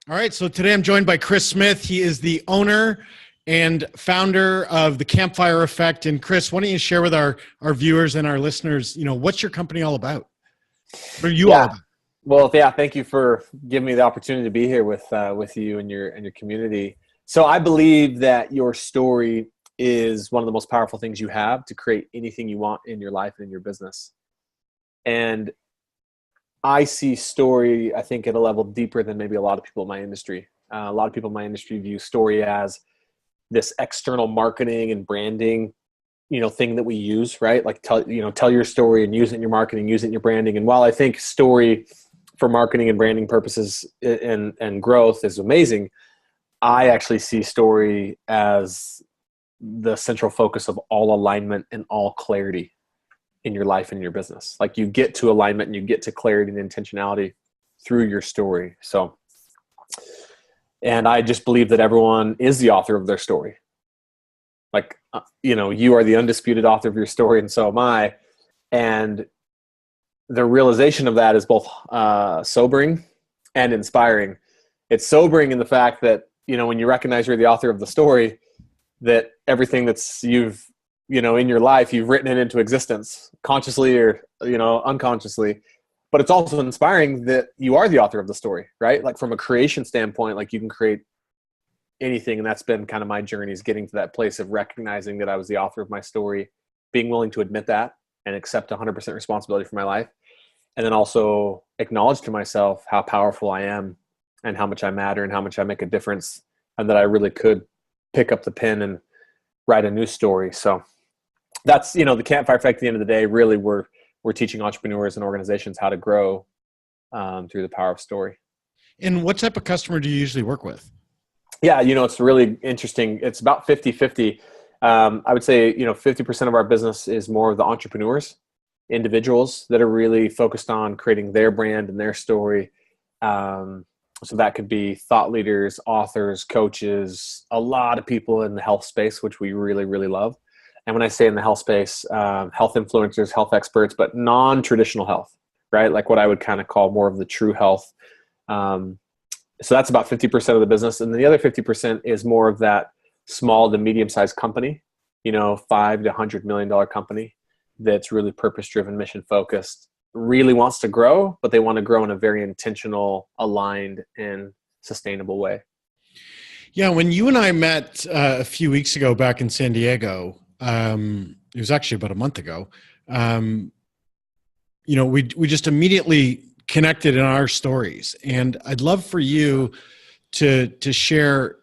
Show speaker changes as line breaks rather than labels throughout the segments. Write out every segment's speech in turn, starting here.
All right. So today I'm joined by Chris Smith. He is the owner and founder of the Campfire Effect. And Chris, why don't you share with our viewers and our listeners, what's your company all about? What are you all
Yeah.
about?
Well, yeah. Thank you for giving me the opportunity to be here with you and your community. So I believe that your story is one of the most powerful things you have to create anything you want in your life and in your business. And I see story, I think, at a level deeper than maybe a lot of people in my industry. A lot of people in my industry view story as this external marketing and branding, thing that we use, right? Like tell your story and use it in your marketing, use it in your branding. And while I think story for marketing and branding purposes and growth is amazing, I actually see story as the central focus of all alignment and all clarity in your life and in your business. Like you get to alignment and you get to clarity and intentionality through your story. So, and I just believe that everyone is the author of their story. Like, you are the undisputed author of your story, and so am I. And the realization of that is both sobering and inspiring. It's sobering in the fact that, when you recognize you're the author of the story, that everything that's in your life, you've written it into existence consciously or, unconsciously. But it's also inspiring that you are the author of the story, right? Like from a creation standpoint, like you can create anything. And that's been kind of my journey, is getting to that place of recognizing that I was the author of my story, being willing to admit that and accept 100% responsibility for my life. And then also acknowledge to myself how powerful I am and how much I matter and how much I make a difference, and that I really could pick up the pen and write a new story. So that's, the Campfire Effect. At the end of the day, really we're teaching entrepreneurs and organizations how to grow through the power of story.
And what type of customer do you usually work with?
Yeah, it's really interesting. It's about 50-50. I would say, 50% of our business is more of the entrepreneurs, individuals that are really focused on creating their brand and their story. So that could be thought leaders, authors, coaches, a lot of people in the health space, which we really, really love. And when I say in the health space, health influencers, health experts, but non-traditional health, right? Like what I would kind of call more of the true health. So that's about 50% of the business. And then the other 50% is more of that small to medium-sized company, $5 to $100 million company that's really purpose-driven, mission-focused, really wants to grow, but they want to grow in a very intentional, aligned, and sustainable way.
Yeah, when you and I met a few weeks ago back in San Diego, it was actually about a month ago, we just immediately connected in our stories. And I'd love for you to share,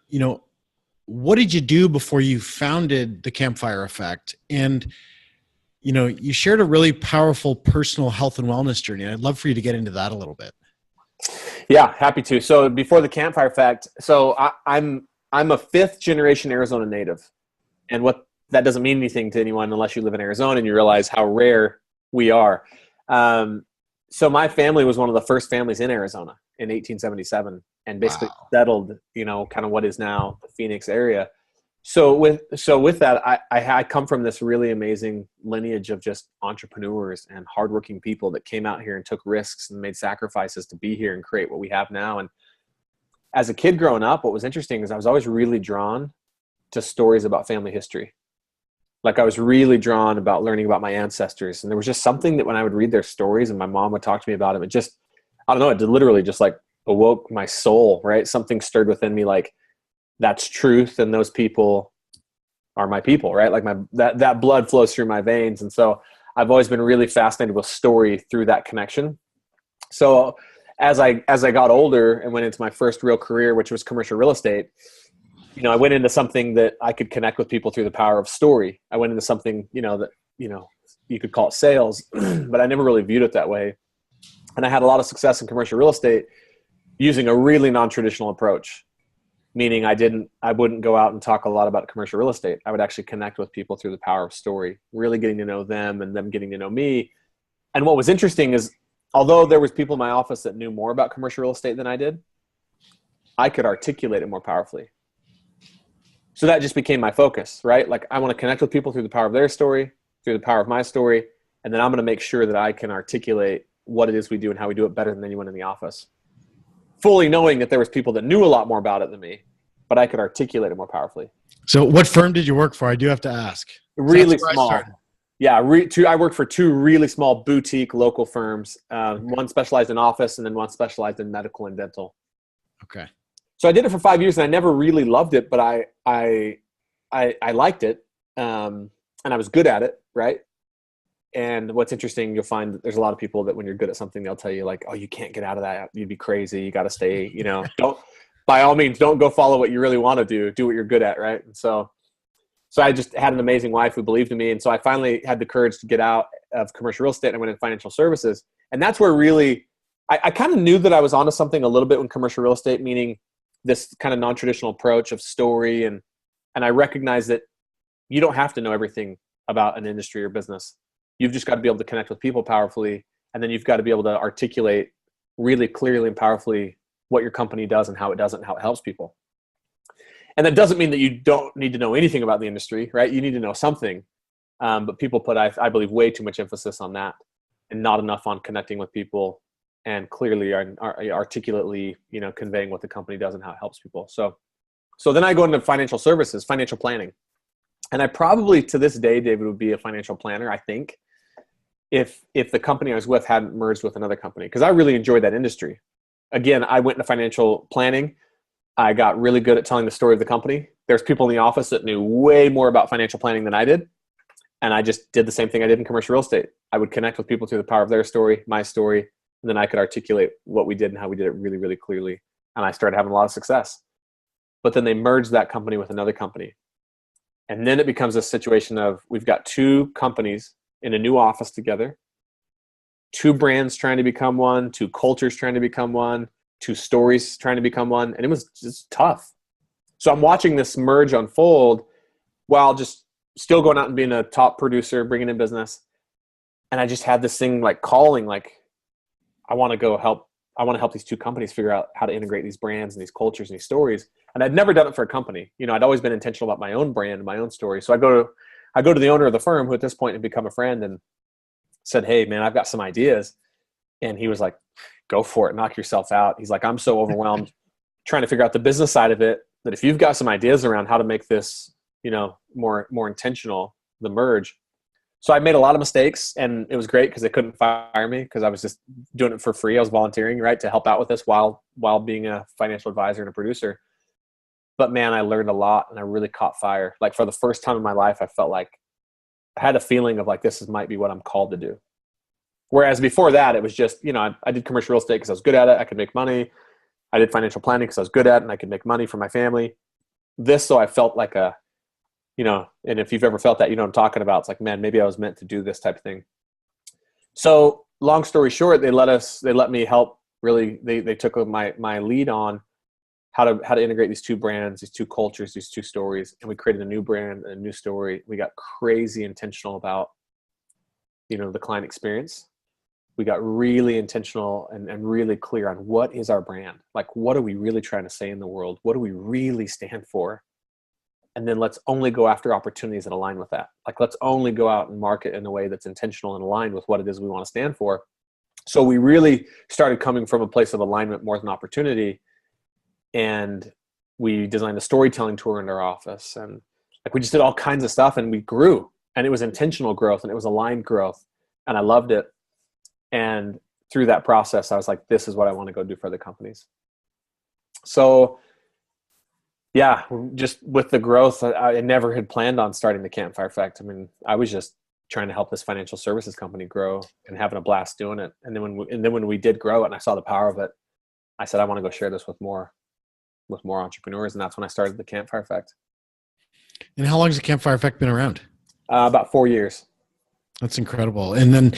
what did you do before you founded the Campfire Effect? And, you shared a really powerful personal health and wellness journey. I'd love for you to get into that a little bit.
Yeah, happy to. So before the Campfire Effect, I'm a fifth generation Arizona native. And what that doesn't mean anything to anyone unless you live in Arizona and you realize how rare we are. So my family was one of the first families in Arizona in 1877 and basically settled, kind of what is now the Phoenix area. So with that, I come from this really amazing lineage of just entrepreneurs and hardworking people that came out here and took risks and made sacrifices to be here and create what we have now. And as a kid growing up, what was interesting is I was always really drawn to stories about family history. Like I was really drawn about learning about my ancestors. And there was just something that when I would read their stories and my mom would talk to me about them, it just, I don't know, it literally just like awoke my soul, right? Something stirred within me, like that's truth. And those people are my people, right? Like that blood flows through my veins. And so I've always been really fascinated with story through that connection. So as I got older and went into my first real career, which was commercial real estate, I went into something that I could connect with people through the power of story. I went into something, that, you could call it sales, but I never really viewed it that way. And I had a lot of success in commercial real estate using a really non-traditional approach, meaning I wouldn't go out and talk a lot about commercial real estate. I would actually connect with people through the power of story, really getting to know them and them getting to know me. And what was interesting is, although there was people in my office that knew more about commercial real estate than I did, I could articulate it more powerfully. So that just became my focus, right? Like I want to connect with people through the power of their story, through the power of my story, and then I'm going to make sure that I can articulate what it is we do and how we do it better than anyone in the office. fully knowing that there was people that knew a lot more about it than me, but I could articulate it more powerfully.
So what firm did you work for? I do have to ask.
Really small. Yeah, I worked for two really small boutique local firms. One specialized in office, and then one specialized in medical and dental.
Okay.
So I did it for 5 years, and I never really loved it, but I liked it, and I was good at it, right? And what's interesting, you'll find that there's a lot of people that when you're good at something, they'll tell you like, "Oh, you can't get out of that. You'd be crazy. You got to stay. Don't by all means, don't go follow what you really want to do. Do what you're good at, right?" And so I just had an amazing wife who believed in me, and so I finally had the courage to get out of commercial real estate and I went into financial services, and that's where really I kind of knew that I was onto something a little bit in commercial real estate, meaning this kind of non-traditional approach of story, and I recognized that you don't have to know everything about an industry or business. You've just got to be able to connect with people powerfully, and then you've got to be able to articulate really clearly and powerfully what your company does and how it does it and how it helps people. And that doesn't mean that you don't need to know anything about the industry, right? You need to know something, but people put, I believe, way too much emphasis on that and not enough on connecting with people and clearly articulately, conveying what the company does and how it helps people. So then I go into financial services, financial planning. And I probably to this day, David, would be a financial planner, I think, if the company I was with hadn't merged with another company, because I really enjoyed that industry. Again, I went into financial planning. I got really good at telling the story of the company. There's people in the office that knew way more about financial planning than I did. And I just did the same thing I did in commercial real estate. I would connect with people through the power of their story, my story, and then I could articulate what we did and how we did it really, really clearly. And I started having a lot of success. But then they merged that company with another company. And then it becomes a situation of we've got two companies in a new office together, two brands trying to become one, two cultures trying to become one, two stories trying to become one. And it was just tough. So I'm watching this merge unfold while just still going out and being a top producer, bringing in business. And I just had this thing like calling, like, I want to help these two companies figure out how to integrate these brands and these cultures and these stories. And I'd never done it for a company. I'd always been intentional about my own brand and my own story. So I go to the owner of the firm, who at this point had become a friend, and said, "Hey man, I've got some ideas." And he was like, "Go for it, knock yourself out." He's like, "I'm so overwhelmed trying to figure out the business side of it that if you've got some ideas around how to make this, more intentional, the merge." So I made a lot of mistakes, and it was great because they couldn't fire me because I was just doing it for free. I was volunteering, right, to help out with this while being a financial advisor and a producer. But man, I learned a lot, and I really caught fire. Like for the first time in my life, I felt like I had a feeling of like, this might be what I'm called to do. Whereas before that, it was just, I did commercial real estate because I was good at it. I could make money. I did financial planning because I was good at it and I could make money for my family. So I felt like and if you've ever felt that, what I'm talking about. It's like, man, maybe I was meant to do this type of thing. So long story short, they let me help. Really, they took my lead on how to integrate these two brands, these two cultures, these two stories. And we created a new brand, a new story. We got crazy intentional about, the client experience. We got really intentional and really clear on what is our brand? Like, what are we really trying to say in the world? What do we really stand for? And then let's only go after opportunities that align with that. Like, let's only go out and market in a way that's intentional and aligned with what it is we want to stand for. So we really started coming from a place of alignment more than opportunity. And we designed a storytelling tour in our office. And like, we just did all kinds of stuff, and we grew, and it was intentional growth and it was aligned growth. And I loved it. And through that process, I was like, this is what I want to go do for other companies. So yeah, just with the growth, I never had planned on starting the Campfire Effect. I mean, I was just trying to help this financial services company grow and having a blast doing it. And then when we did grow it and I saw the power of it, I said, I want to go share this with more entrepreneurs. And that's when I started the Campfire Effect.
And how long has the Campfire Effect been around?
About 4 years.
That's incredible. And then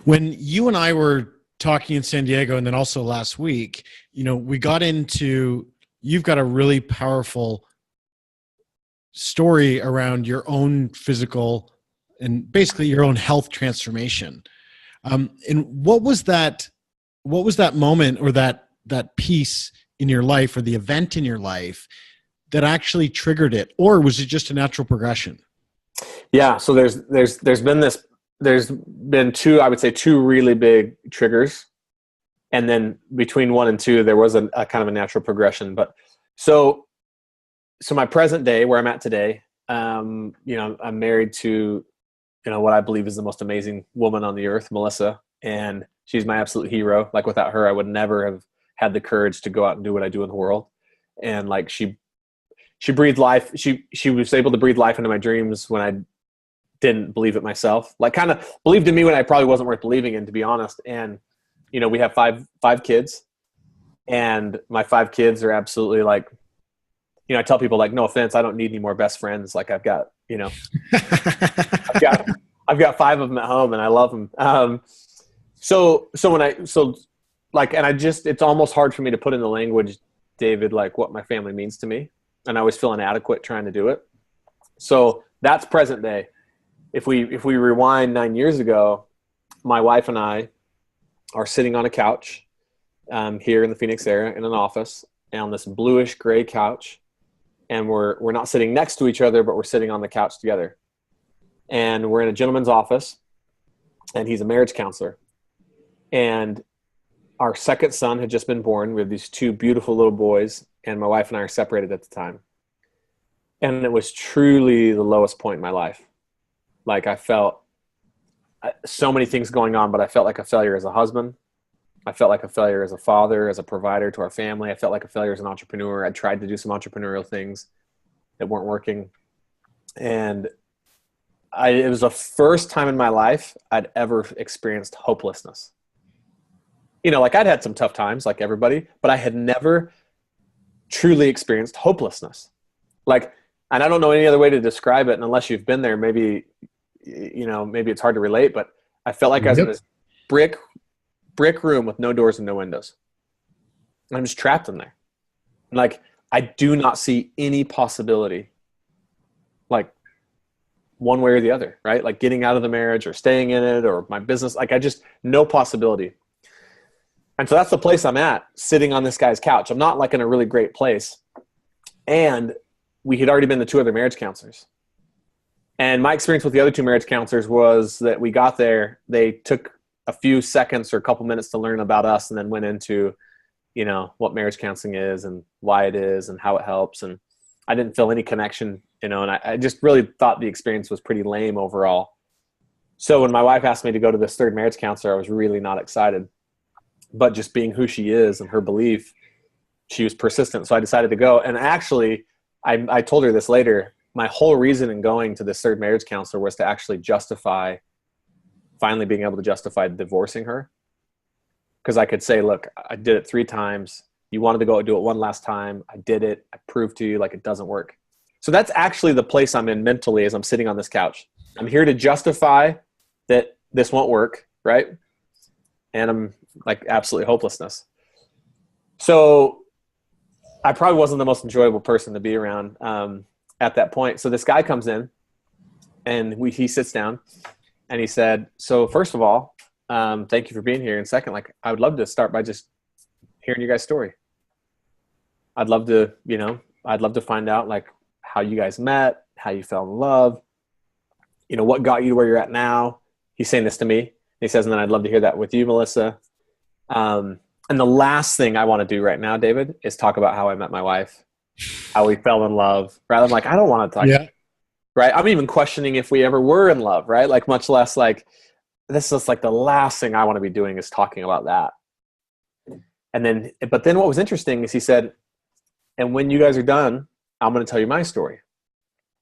when you and I were talking in San Diego, and then also last week, we got into, you've got a really powerful story around your own physical and basically your own health transformation. And what was that moment or that piece in your life or the event in your life that actually triggered it? Or was it just a natural progression?
Yeah. So there's been two really big triggers. And then between 1 and 2, there was a kind of a natural progression. But so my present day, where I'm at today, I'm married to, what I believe is the most amazing woman on the earth, Melissa. And she's my absolute hero. Like without her, I would never have had the courage to go out and do what I do in the world. And like she breathed life. She was able to breathe life into my dreams when I didn't believe it myself. Like kind of believed in me when I probably wasn't worth believing in, to be honest. And we have five kids, and my 5 kids are absolutely like, I tell people like, no offense, I don't need any more best friends. Like I've got, I've got 5 of them at home, and I love them. It's almost hard for me to put into language, David, like what my family means to me. And I always feel inadequate trying to do it. So that's present day. If we rewind 9 years ago, my wife and I are sitting on a couch here in the Phoenix area in an office, and on this bluish gray couch. And we're not sitting next to each other, but we're sitting on the couch together. And we're in a gentleman's office, and he's a marriage counselor. And our second son had just been born. We have these 2 beautiful little boys, and my wife and I are separated at the time. And it was truly the lowest point in my life. Like I felt so many things going on, but I felt like a failure as a husband. I felt like a failure as a father, as a provider to our family. I felt like a failure as an entrepreneur. I tried to do some entrepreneurial things that weren't working. And it was the first time in my life I'd ever experienced hopelessness. Like I'd had some tough times like everybody, but I had never truly experienced hopelessness. Like, and I don't know any other way to describe it. And unless you've been there, maybe it's hard to relate, but I felt like I was in this brick room with no doors and no windows. And I'm just trapped in there. Like, I do not see any possibility, like one way or the other, right? Like getting out of the marriage or staying in it or my business. Like no possibility. And so that's the place I'm at, sitting on this guy's couch. I'm not like in a really great place. And we had already been to 2 other marriage counselors. And my experience with the other 2 marriage counselors was that we got there, they took a few seconds or a couple minutes to learn about us, and then went into, what marriage counseling is and why it is and how it helps. And I didn't feel any connection, and I just really thought the experience was pretty lame overall. So when my wife asked me to go to this 3rd marriage counselor, I was really not excited. But just being who she is and her belief, she was persistent. So I decided to go. And actually, I told her this later, my whole reason in going to this 3rd marriage counselor was to actually finally being able to justify divorcing her. Because I could say, look, I did it 3 times. You wanted to go do it one last time. I did it. I proved to you like it doesn't work. So that's actually the place I'm in mentally as I'm sitting on this couch. I'm here to justify that this won't work, right? And I'm like absolutely hopelessness. So I probably wasn't the most enjoyable person to be around at that point. So this guy comes in, and he sits down, and he said, so first of all, thank you for being here. And second, like, I would love to start by just hearing your guys' story. I'd love to find out like how you guys met, how you fell in love, what got you to where you're at now. He's saying this to me. He says, and then I'd love to hear that with you, Melissa. And the last thing I want to do right now, David, is talk about how I met my wife, how we fell in love. Right? I'm like, I don't want to talk. Yeah. Right? I'm even questioning if we ever were in love, right? Like much less like, this is like the last thing I want to be doing is talking about that. But then what was interesting is he said, and when you guys are done, I'm going to tell you my story.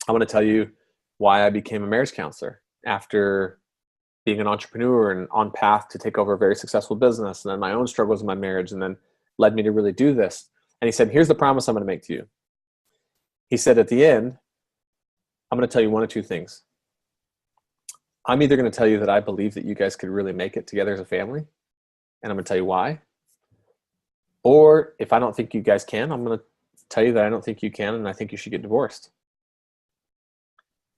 I'm going to tell you why I became a marriage counselor after being an entrepreneur and on path to take over a very successful business, and then my own struggles in my marriage, and then led me to really do this. And he said, here's the promise I'm going to make to you. He said, at the end, I'm going to tell you 1 or 2 things. I'm either going to tell you that I believe that you guys could really make it together as a family, and I'm going to tell you why. Or if I don't think you guys can, I'm going to tell you that I don't think you can, and I think you should get divorced.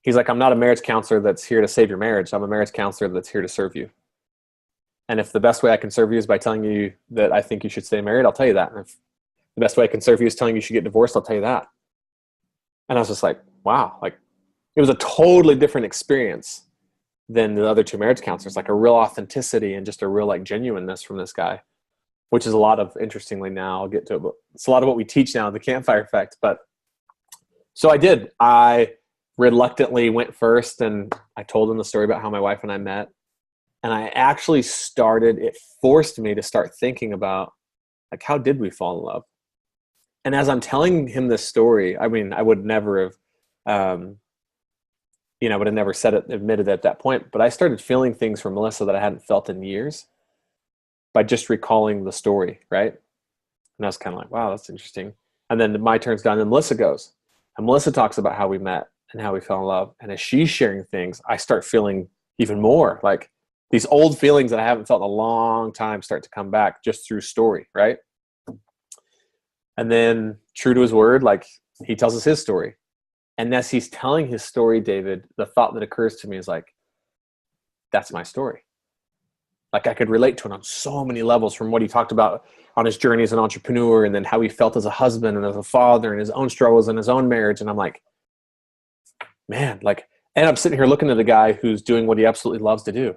He's like, I'm not a marriage counselor that's here to save your marriage. I'm a marriage counselor that's here to serve you. And if the best way I can serve you is by telling you that I think you should stay married, I'll tell you that. And if the best way I can serve you is telling you should get divorced, I'll tell you that. And I was just like, wow, like it was a totally different experience than the other 2 marriage counselors, like a real authenticity and just a real like genuineness from this guy. which is a lot of, interestingly now, I'll get to it, but it's a lot of what we teach now, the campfire effect. But so I did. I reluctantly went first, and I told him the story about how my wife and I met. And I actually it forced me to start thinking about, like, how did we fall in love? And as I'm telling him this story, I mean, I would never have, I would have never admitted it at that point, but I started feeling things for Melissa that I hadn't felt in years by just recalling the story, right? And I was kind of like, wow, that's interesting. And then my turn's done, and Melissa goes. And Melissa talks about how we met and how we fell in love. And as she's sharing things, I start feeling even more like these old feelings that I haven't felt in a long time start to come back just through story, right? And then, true to his word, like, he tells us his story. And as he's telling his story, David, the thought that occurs to me is like, that's my story. Like, I could relate to it on so many levels, from what he talked about on his journey as an entrepreneur, and then how he felt as a husband and as a father, and his own struggles and his own marriage. And I'm like, man, like, and I'm sitting here looking at a guy who's doing what he absolutely loves to do.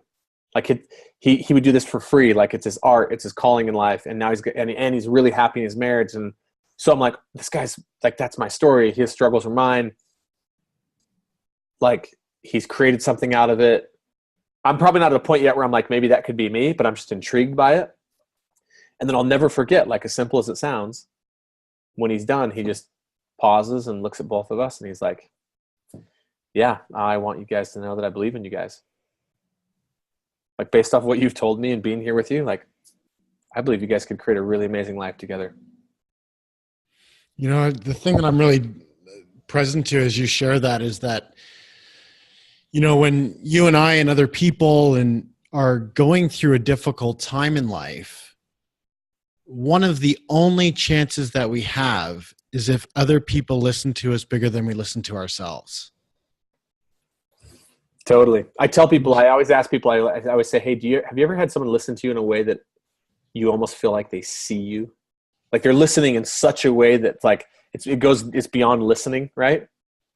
Like, he would do this for free. Like, it's his art, it's his calling in life. And now he's really happy in his marriage. And so I'm like, this guy's like, that's my story. His struggles are mine. Like, he's created something out of it. I'm probably not at a point yet where I'm like, maybe that could be me, but I'm just intrigued by it. And then I'll never forget, like, as simple as it sounds, when he's done, he just pauses and looks at both of us, and he's like, yeah, I want you guys to know that I believe in you guys. Like, based off what you've told me and being here with you, like, I believe you guys could create a really amazing life together.
You know, the thing that I'm really present to as you share that is that, you know, when you and I and other people are going through a difficult time in life, one of the only chances that we have is if other people listen to us bigger than we listen to ourselves.
Totally. I tell people, I always ask people, I always say, hey, have you ever had someone listen to you in a way that you almost feel like they see you? Like, they're listening in such a way that, like, it's beyond listening, right?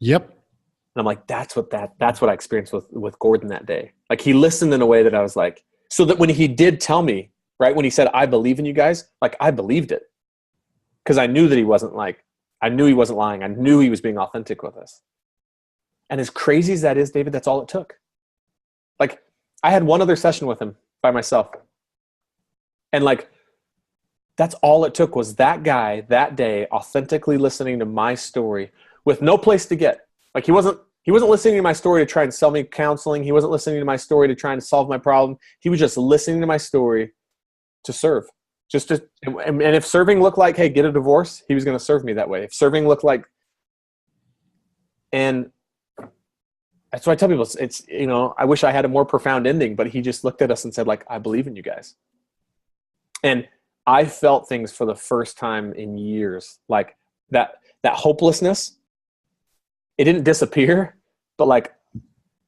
Yep.
And I'm like, that's what I experienced with Gordon that day. Like, he listened in a way that I was like, so that when he did tell me, right, when he said, I believe in you guys, like, I believed it. Because I knew that I knew he wasn't lying. I knew he was being authentic with us. And as crazy as that is, David, that's all it took. Like, I had one other session with him by myself. And, like, that's all it took, was that guy that day authentically listening to my story with no place to get. Like, he wasn't listening to my story to try and sell me counseling. He wasn't listening to my story to try and solve my problem. He was just listening to my story to serve. And if serving looked like, hey, get a divorce, he was going to serve me that way. If serving looked like, and that's why I tell people, it's, you know, I wish I had a more profound ending, but he just looked at us and said, like, I believe in you guys. And I felt things for the first time in years, like that hopelessness. It didn't disappear, but, like,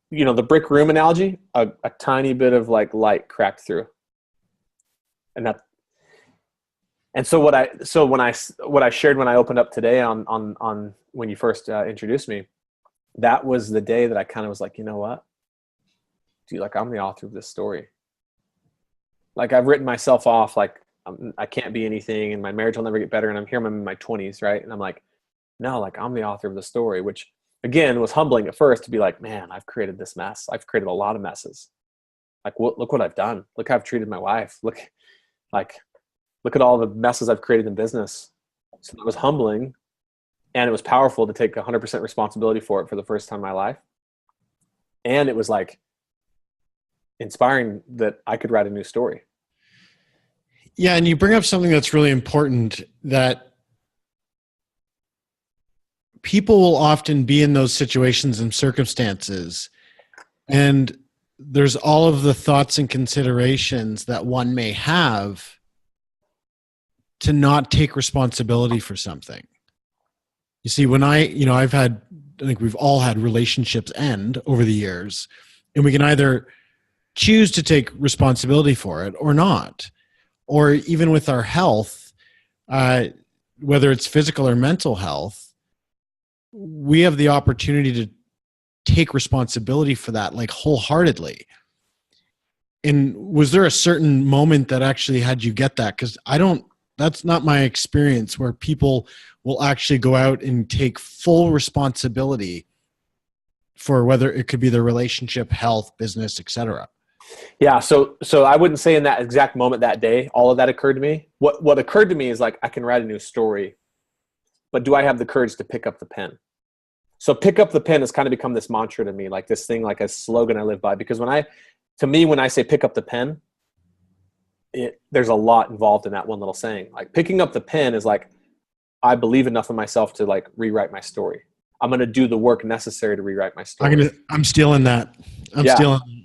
you know, the brick room analogy, a tiny bit of, like, light cracked through. And so what I shared when I opened up today on when you first introduced me, that was the day that I kind of was like, you know what, dude, like, I'm the author of this story. Like, I've written myself off, like, I can't be anything, and my marriage will never get better. And I'm here, I'm in my 20s, right? And I'm like, no, like, I'm the author of the story, which, again, was humbling at first to be like, man, I've created this mess. I've created a lot of messes. Like, look what I've done. Look how I've treated my wife. Look at all the messes I've created in business. So it was humbling, and it was powerful to take 100% responsibility for it for the first time in my life. And it was, like, inspiring that I could write a new story.
Yeah. And you bring up something that's really important, that people will often be in those situations and circumstances, and there's all of the thoughts and considerations that one may have to not take responsibility for something. You see, when I think we've all had relationships end over the years, and we can either choose to take responsibility for it or not. Or even with our health, whether it's physical or mental health, we have the opportunity to take responsibility for that, like, wholeheartedly. And was there a certain moment that actually had you get that? Because that's not my experience, where people will actually go out and take full responsibility for whether it could be their relationship, health, business, etc.
Yeah. So I wouldn't say in that exact moment that day, all of that occurred to me. What occurred to me is like, I can write a new story, but do I have the courage to pick up the pen? So pick up the pen has kind of become this mantra to me, like this thing, like a slogan I live by. Because when I say pick up the pen, there's a lot involved in that one little saying. Like picking up the pen is like, I believe enough in myself to like rewrite my story. I'm going to do the work necessary to rewrite my story.
I'm stealing that.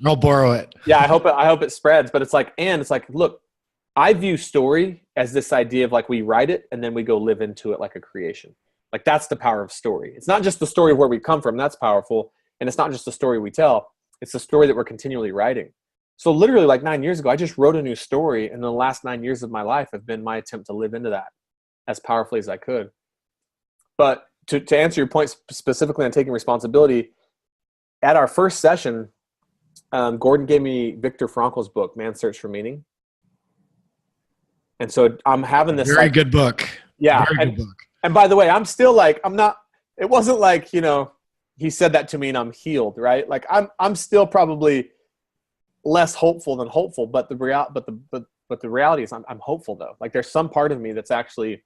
I'll borrow it.
Yeah. I hope it spreads, but it's like, look, I view story as this idea of like, we write it and then we go live into it like a creation. Like that's the power of story. It's not just the story of where we come from. That's powerful. And it's not just the story we tell. It's the story that we're continually writing. So literally like 9 years ago, I just wrote a new story. And the last 9 years of my life have been my attempt to live into that as powerfully as I could. But to answer your point specifically on taking responsibility, at our first session, Gordon gave me Viktor Frankl's book, Man's Search for Meaning. And so I'm having this
very good book.
Yeah.
Very good book.
And by the way, I'm still like, it wasn't like, he said that to me and I'm healed, right? Like I'm still probably less hopeful than hopeful, but the reality is I'm hopeful though. Like there's some part of me that's actually,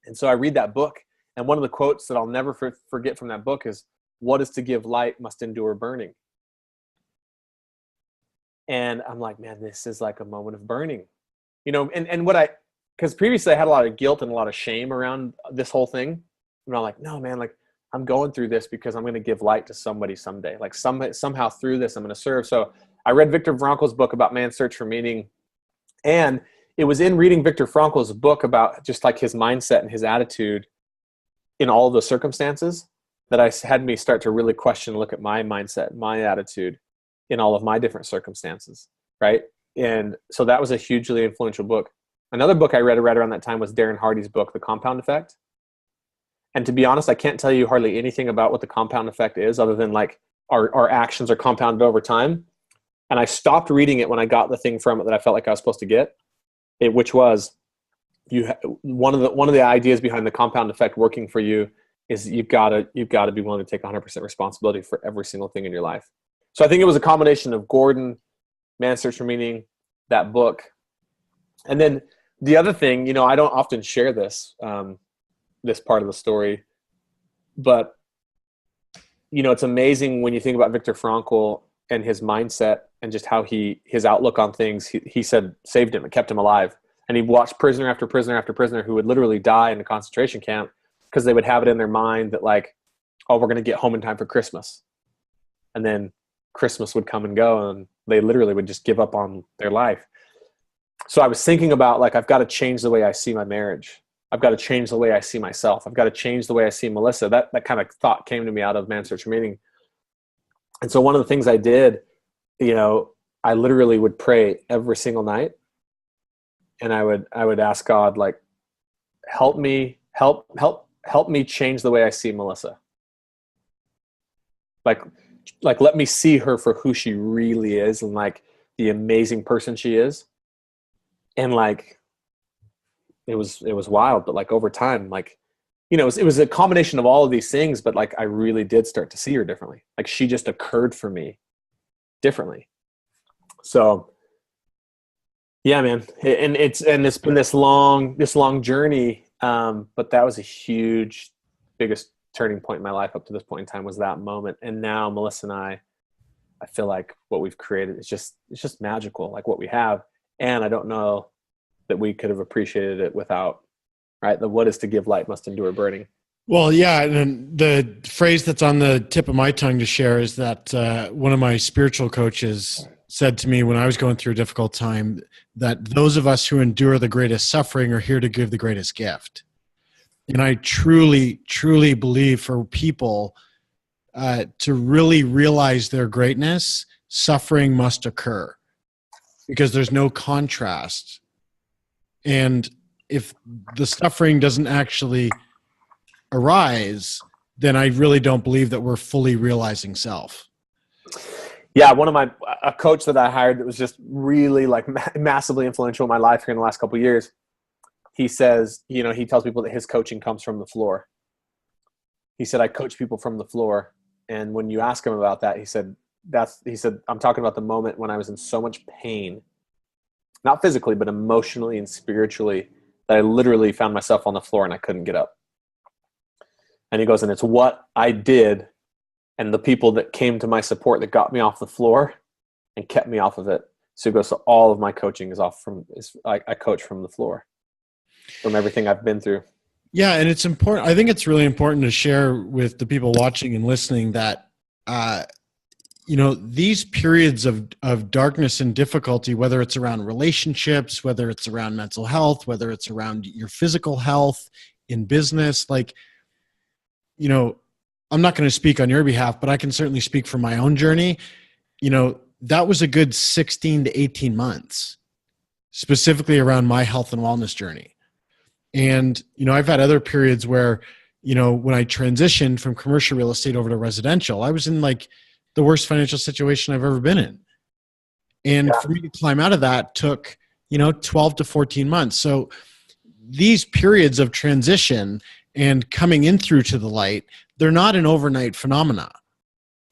and so I read that book, and one of the quotes that I'll never forget from that book is, "What is to give light must endure burning." And I'm like, man, this is like a moment of burning, and because previously I had a lot of guilt and a lot of shame around this whole thing. And I'm like, no, man, like I'm going through this because I'm going to give light to somebody someday. Like somehow through this, I'm going to serve. So I read Viktor Frankl's book about man's search for meaning. And it was in reading Viktor Frankl's book about just like his mindset and his attitude in all of the circumstances that had me start to really question, look at my mindset, my attitude in all of my different circumstances. Right. And so that was a hugely influential book. Another book I read right around that time was Darren Hardy's book, The Compound Effect. And to be honest, I can't tell you hardly anything about what the compound effect is other than like our actions are compounded over time. And I stopped reading it when I got the thing from it that I felt like I was supposed to get, which was one of the ideas behind the compound effect working for you is you've got to be willing to take 100% responsibility for every single thing in your life. So I think it was a combination of Gordon, Man's Search for Meaning, that book. And then the other thing, I don't often share this, this part of the story, but it's amazing when you think about Viktor Frankl and his mindset and just how his outlook on things, he said saved him and kept him alive. And he watched prisoner after prisoner after prisoner who would literally die in a concentration camp because they would have it in their mind that like, oh, we're going to get home in time for Christmas. And then Christmas would come and go and they literally would just give up on their life. So I was thinking about like, I've got to change the way I see my marriage. I've got to change the way I see myself. I've got to change the way I see Melissa. That kind of thought came to me out of Man's Search for Meaning. And so one of the things I did, I literally would pray every single night. And I would ask God, like, help me change the way I see Melissa. Like let me see her for who she really is and like the amazing person she is. And like, it was wild, but like over time, like, it was a combination of all of these things, but like, I really did start to see her differently. Like she just occurred for me differently. So yeah, man. And it's been this long journey. But that was a biggest turning point in my life up to this point in time was that moment. And now Melissa and I feel like what we've created is just magical, like what we have. And I don't know that we could have appreciated it without, right? The what is to give light must endure burning.
Well, yeah. And the phrase that's on the tip of my tongue to share is that one of my spiritual coaches said to me when I was going through a difficult time that those of us who endure the greatest suffering are here to give the greatest gift. And I truly, truly believe for people to really realize their greatness, suffering must occur because there's no contrast. And if the suffering doesn't actually arise, then I really don't believe that we're fully realizing self.
Yeah, a coach that I hired that was just really like massively influential in my life here in the last couple of years. He says, he tells people that his coaching comes from the floor. He said, I coach people from the floor. And when you ask him about that, he said, I'm talking about the moment when I was in so much pain, not physically, but emotionally and spiritually, that I literally found myself on the floor and I couldn't get up. And he goes, and it's what I did and the people that came to my support that got me off the floor and kept me off of it. So he goes, so all of my coaching I coach from the floor, from everything I've been through.
Yeah. And it's important. I think it's really important to share with the people watching and listening that, these periods of darkness and difficulty, whether it's around relationships, whether it's around mental health, whether it's around your physical health in business, I'm not going to speak on your behalf, but I can certainly speak for my own journey. That was a good 16 to 18 months, specifically around my health and wellness journey. And, I've had other periods where, when I transitioned from commercial real estate over to residential, I was in the worst financial situation I've ever been in. And for me to climb out of that took, 12 to 14 months. So these periods of transition and coming in through to the light, they're not an overnight phenomena.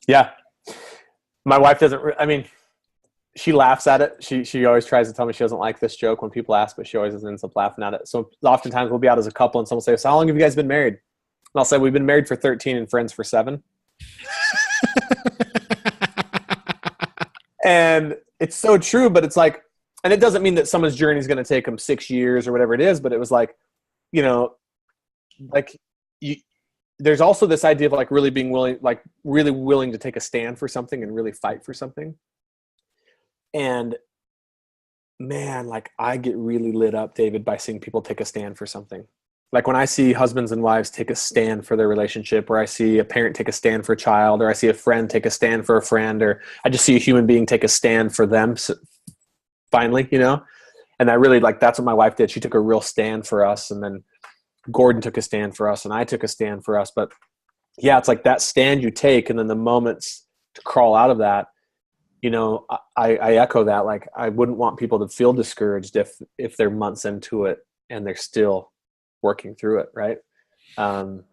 Yeah. My wife she laughs at it. She always tries to tell me she doesn't like this joke when people ask, but she always ends up laughing at it. So oftentimes we'll be out as a couple and someone will say, so how long have you guys been married? And I'll say, we've been married for 13 and friends for 7. And it's so true, but it's and it doesn't mean that someone's journey is going to take them 6 years or whatever it is, but it was there's also this idea of really being willing, really willing to take a stand for something and really fight for something. And man, I get really lit up, David, by seeing people take a stand for something. When I see husbands and wives take a stand for their relationship, or I see a parent take a stand for a child, or I see a friend take a stand for a friend, or I just see a human being take a stand for them finally, and I really that's what my wife did. She took a real stand for us. And then Gordon took a stand for us and I took a stand for us. But yeah, it's that stand you take and then the moments to crawl out of that, I echo that. I wouldn't want people to feel discouraged if they're months into it and they're still working through it. Right. It's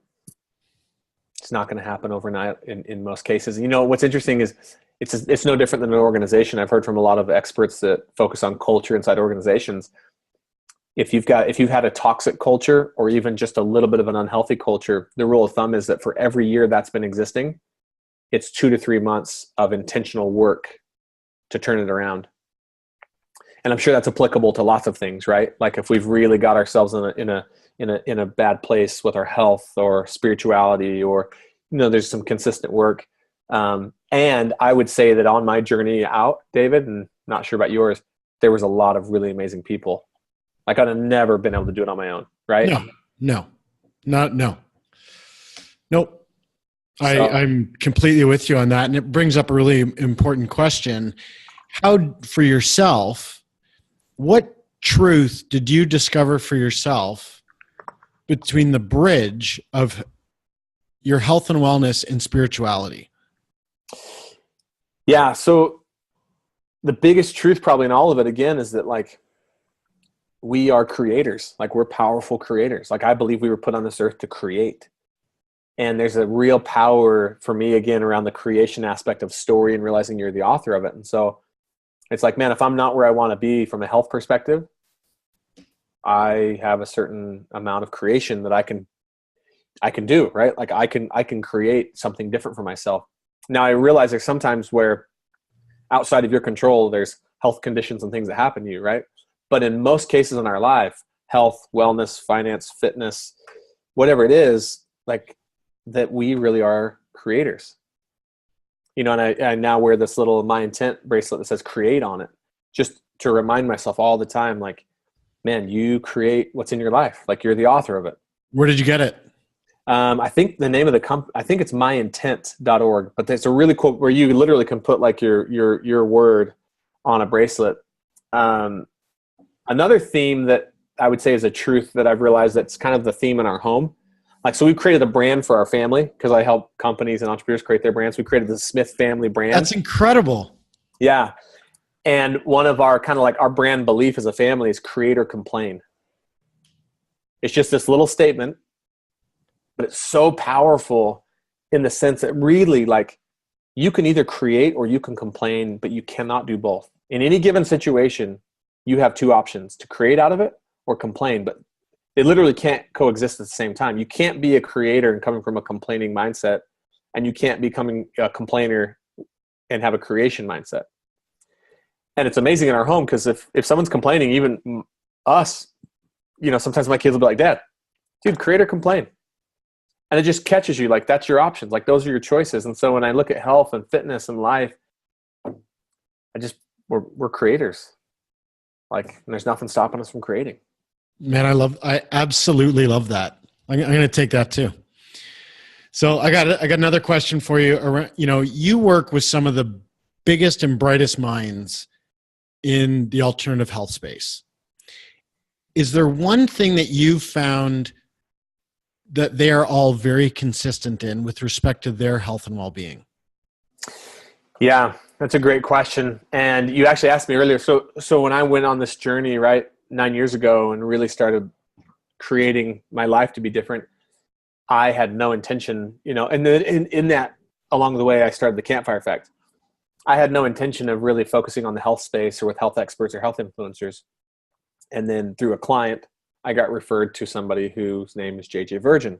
not going to happen overnight in most cases. What's interesting is it's no different than an organization. I've heard from a lot of experts that focus on culture inside organizations. If you've had a toxic culture or even just a little bit of an unhealthy culture, the rule of thumb is that for every year that's been existing, it's 2 to 3 months of intentional work to turn it around. And I'm sure that's applicable to lots of things, right? If we've really got ourselves in a bad place with our health or spirituality, or there's some consistent work. And I would say that on my journey out, David, and not sure about yours, there was a lot of really amazing people. I'd have never been able to do it on my own, right?
No. Nope. I'm completely with you on that. And it brings up a really important question. How, for yourself, what truth did you discover for yourself between the bridge of your health and wellness and spirituality?
Yeah. So the biggest truth probably in all of it, again, is that we are creators. We're powerful creators. I believe we were put on this earth to create. And there's a real power for me, again, around the creation aspect of story and realizing you're the author of it. And so it's man, if I'm not where I want to be from a health perspective, I have a certain amount of creation that I can do, right? I can create something different for myself. Now I realize there's sometimes where outside of your control, there's health conditions and things that happen to you, right? But in most cases in our life, health, wellness, finance, fitness, whatever it is, that we really are creators. And I now wear this little My Intent bracelet that says create on it, just to remind myself all the time, man, you create what's in your life. You're the author of it.
Where did you get it?
I think the name of the company, I think it's myintent.org, but it's a really cool, where you literally can put your word on a bracelet. Another theme that I would say is a truth that I've realized that's kind of the theme in our home. Like, so we've created a brand for our family because I help companies and entrepreneurs create their brands. We created the Smith family brand.
That's incredible.
Yeah. And one of our kind of like our brand belief as a family is create or complain. It's just this little statement, but it's so powerful in the sense that really, like, you can either create or you can complain, but you cannot do both. In any given situation, you have two options: to create out of it or complain, but they literally can't coexist at the same time. You can't be a creator and coming from a complaining mindset, and you can't becoming a complainer and have a creation mindset. And it's amazing in our home because if someone's complaining, even us, you know, sometimes my kids will be like, Dad, dude, create or complain. And it just catches you, like, that's your options. Like, those are your choices. And so when I look at health and fitness and life, we're creators. Like, and there's nothing stopping us from creating.
Man, I absolutely love that. I'm going to take that too. So I got another question for you. Around, you know, you work with some of the biggest and brightest minds in the alternative health space. Is there one thing that you've found that they are all very consistent in with respect to their health and well-being?
Yeah, that's a great question. And you actually asked me earlier. So when I went on this journey, right, 9 years ago and really started creating my life to be different, I had no intention, you know, and then in that, along the way, I started the Campfire Effect. I had no intention of really focusing on the health space or with health experts or health influencers. And then through a client, I got referred to somebody whose name is JJ Virgin.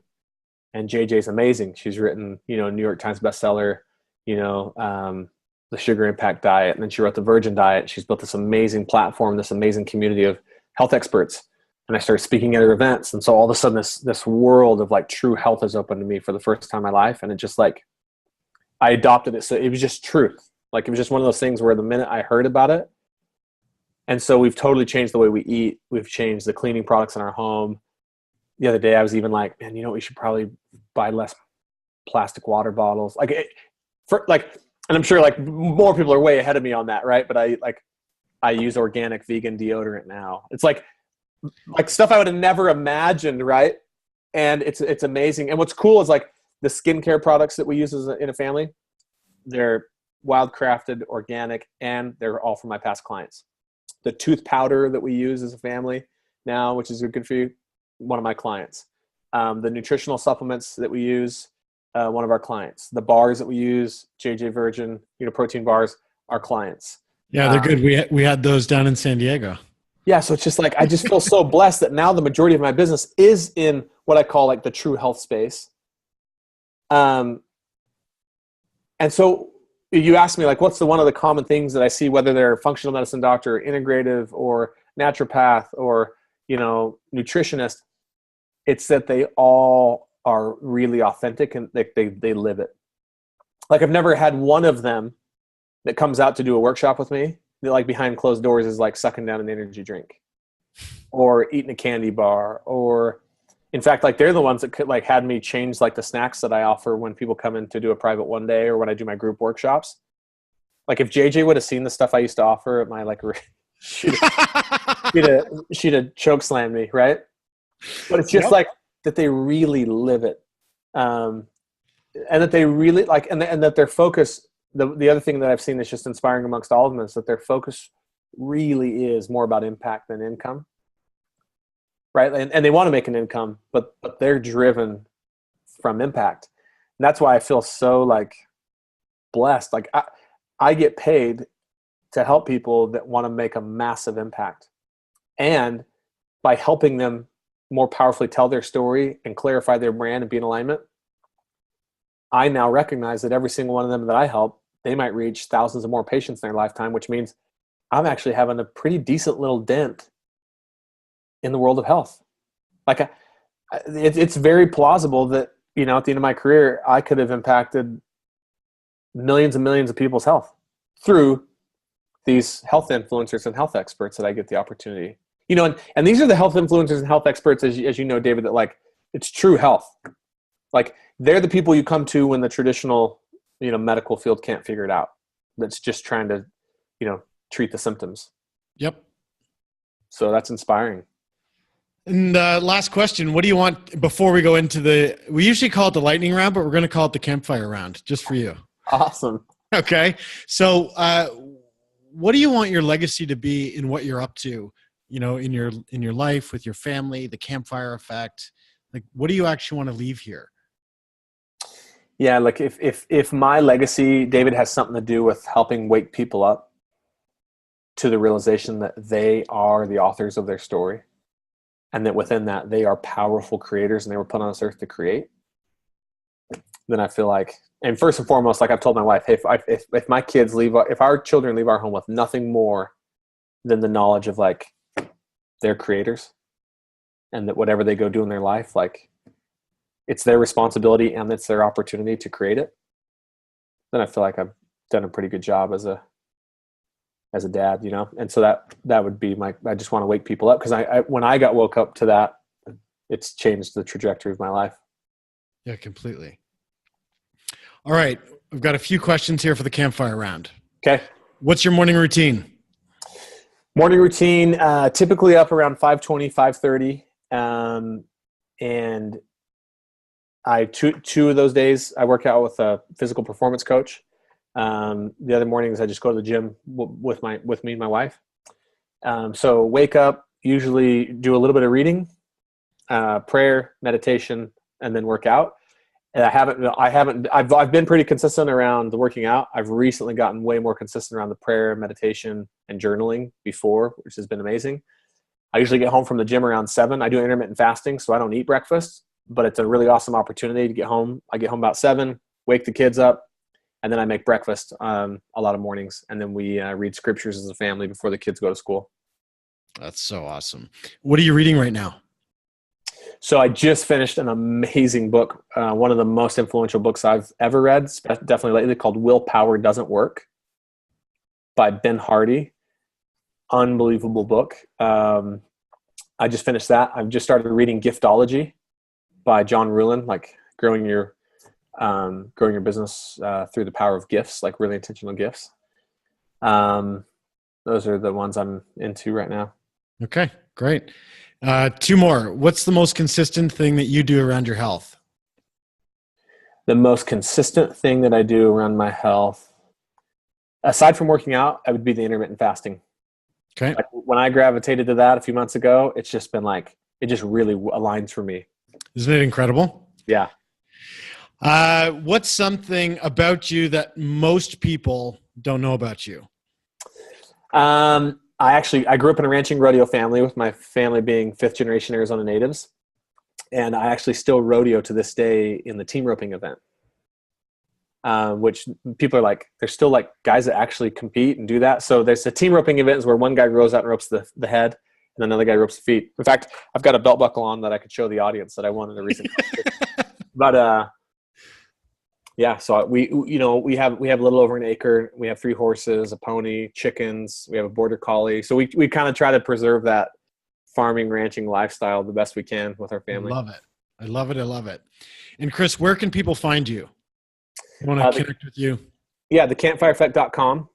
And JJ's amazing. She's written, you know, New York Times bestseller, you know, The Sugar Impact Diet. And then she wrote The Virgin Diet. She's built this amazing platform, this amazing community of health experts. And I started speaking at her events. And so all of a sudden this world of like true health has opened to me for the first time in my life. And it just like, I adopted it. So it was just truth. Like, it was just one of those things where the minute I heard about it, and so we've totally changed the way we eat. We've changed the cleaning products in our home. The other day I was even like, man, you know, we should probably buy less plastic water bottles. And I'm sure like more people are way ahead of me on that. Right. But I use organic vegan deodorant now. It's like stuff I would have never imagined. Right. And it's amazing. And what's cool is like the skincare products that we use in a family, they're wild crafted, organic, and they're all from my past clients. The tooth powder that we use as a family now, which is good for you, one of my clients. The nutritional supplements that we use, one of our clients. The bars that we use, JJ Virgin, you know, protein bars, our clients.
Yeah, they're good. We had those down in San Diego.
Yeah, so it's just like, I just feel so blessed that now the majority of my business is in what I call like the true health space. And so you asked me, like, what's one of the common things that I see, whether they're a functional medicine doctor, integrative, or naturopath, or, you know, nutritionist. It's that they all are really authentic and they live it. Like, I've never had one of them that comes out to do a workshop with me that, like, behind closed doors is like sucking down an energy drink or eating a candy bar, or in fact, like, they're the ones that could, like, had me change like the snacks that I offer when people come in to do a private one day or when I do my group workshops. Like, if JJ would have seen the stuff I used to offer at my, like, she'd have choke slammed me, right? But it's just like that they really live it, and that they really like, and that their focus. The other thing that I've seen that's just inspiring amongst all of them is that their focus really is more about impact than income. Right. And they want to make an income, but they're driven from impact. And that's why I feel so like blessed. Like, I get paid to help people that want to make a massive impact. And by helping them more powerfully tell their story and clarify their brand and be in alignment, I now recognize that every single one of them that I help, they might reach thousands of more patients in their lifetime, which means I'm actually having a pretty decent little dent in the world of health. Like, it's very plausible that, you know, at the end of my career, I could have impacted millions and millions of people's health through these health influencers and health experts that I get the opportunity, you know, and these are the health influencers and health experts, as you know, David, that, like, it's true health. Like, they're the people you come to when the traditional, you know, medical field can't figure it out. That's just trying to, you know, treat the symptoms.
Yep.
So that's inspiring.
And last question, what do you want before we go into we usually call it the lightning round, but we're going to call it the campfire round just for you.
Awesome.
Okay. So what do you want your legacy to be in what you're up to, in your life with your family, the campfire effect? Like, what do you actually want to leave here?
Yeah. Like if my legacy, David, has something to do with helping wake people up to the realization that they are the authors of their story, and that within that they are powerful creators and they were put on this earth to create, then I feel like, and first and foremost, like I've told my wife, hey, if my kids if our children leave our home with nothing more than the knowledge of like they're creators, and that whatever they go do in their life, like it's their responsibility and it's their opportunity to create it, then I feel like I've done a pretty good job as a dad, And so that would be I just want to wake people up, because when I got woke up to that, it's changed the trajectory of my life.
Yeah, completely. All right. We've got a few questions here for the campfire round.
Okay.
What's your morning routine?
Morning routine, typically up around 5:20, 5:30. And two of those days I work out with a physical performance coach. The other mornings I just go to the gym with me and my wife. So wake up, usually do a little bit of reading, prayer, meditation, and then work out. And I've been pretty consistent around the working out. I've recently gotten way more consistent around the prayer, meditation, and journaling before, which has been amazing. I usually get home from the gym around 7. I do intermittent fasting, so I don't eat breakfast, but it's a really awesome opportunity to get home. I get home about 7, wake the kids up, and then I make breakfast a lot of mornings. And then we read scriptures as a family before the kids go to school.
That's so awesome. What are you reading right now?
So I just finished an amazing book, one of the most influential books I've ever read, definitely lately, called Willpower Doesn't Work by Ben Hardy. Unbelievable book. I just finished that. I've just started reading Giftology by John Ruhlin, like growing your business through the power of gifts, like really intentional gifts. Those are the ones I'm into right now.
Okay, great. 2 more. What's the most consistent thing that you do around your health?
The most consistent thing that I do around my health, aside from working out, I would be the intermittent fasting.
Okay.
Like when I gravitated to that a few months ago, it's just been like, it just really aligns for me.
Isn't it incredible?
Yeah.
What's something about you that most people don't know about you?
I grew up in a ranching rodeo family, with my family being 5th generation Arizona natives. And I actually still rodeo to this day in the team roping event. Which people are like, there's still like guys that actually compete and do that. So there's a team roping event where one guy rows out and ropes the head, and another guy ropes the feet. In fact, I've got a belt buckle on that I could show the audience that I won in a recent competition. But yeah, so we have a little over an acre. We have 3 horses, a pony, chickens. We have a border collie. So we kind of try to preserve that farming, ranching lifestyle the best we can with our family.
I love it. And Chris, where can people find you? I want to connect with you.
Yeah, thecampfireeffect.com.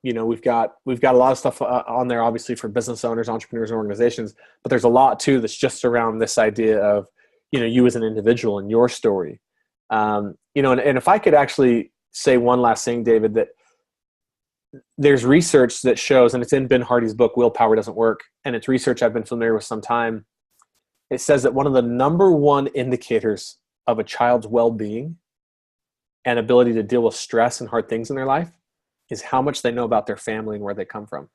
We've got a lot of stuff on there, obviously, for business owners, entrepreneurs, and organizations. But there's a lot too that's just around this idea of, you as an individual and your story. And if I could actually say one last thing, David, that there's research that shows, and it's in Ben Hardy's book, Willpower Doesn't Work, and it's research I've been familiar with some time. It says that one of the number one indicators of a child's well-being and ability to deal with stress and hard things in their life is how much they know about their family and where they come from.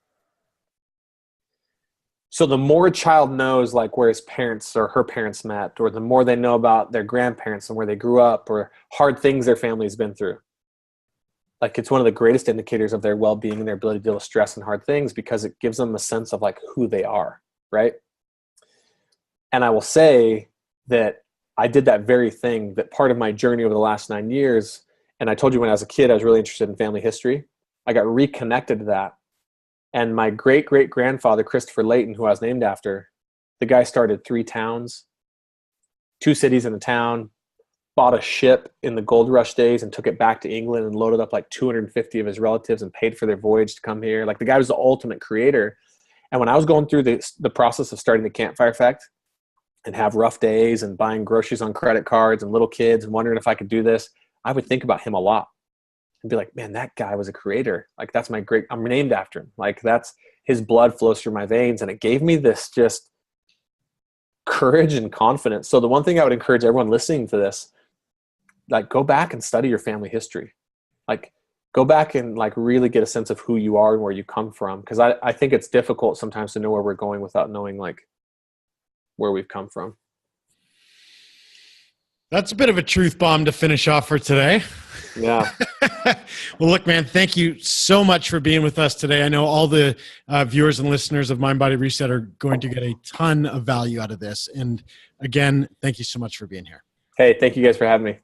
So the more a child knows, like where his parents or her parents met, or the more they know about their grandparents and where they grew up, or hard things their family's been through, like it's one of the greatest indicators of their well-being and their ability to deal with stress and hard things, because it gives them a sense of like who they are, right? And I will say that I did that very thing, that part of my journey over the last 9 years. And I told you when I was a kid, I was really interested in family history. I got reconnected to that. And my great-great-grandfather, Christopher Layton, who I was named after, the guy started 3 towns, 2 cities and a town, bought a ship in the gold rush days and took it back to England and loaded up like 250 of his relatives and paid for their voyage to come here. Like the guy was the ultimate creator. And when I was going through the process of starting the Campfire Effect and have rough days and buying groceries on credit cards and little kids and wondering if I could do this, I would think about him a lot and be like, man, that guy was a creator. Like, that's I'm named after him. Like, that's his blood flows through my veins. And it gave me this just courage and confidence. So the one thing I would encourage everyone listening to this, like, go back and study your family history. Like, go back and like really get a sense of who you are and where you come from. Cause I think it's difficult sometimes to know where we're going without knowing like where we've come from.
That's a bit of a truth bomb to finish off for today.
Yeah.
Well, look, man, thank you so much for being with us today. I know all the viewers and listeners of Mind Body Reset are going to get a ton of value out of this. And again, thank you so much for being here.
Hey, thank you guys for having me.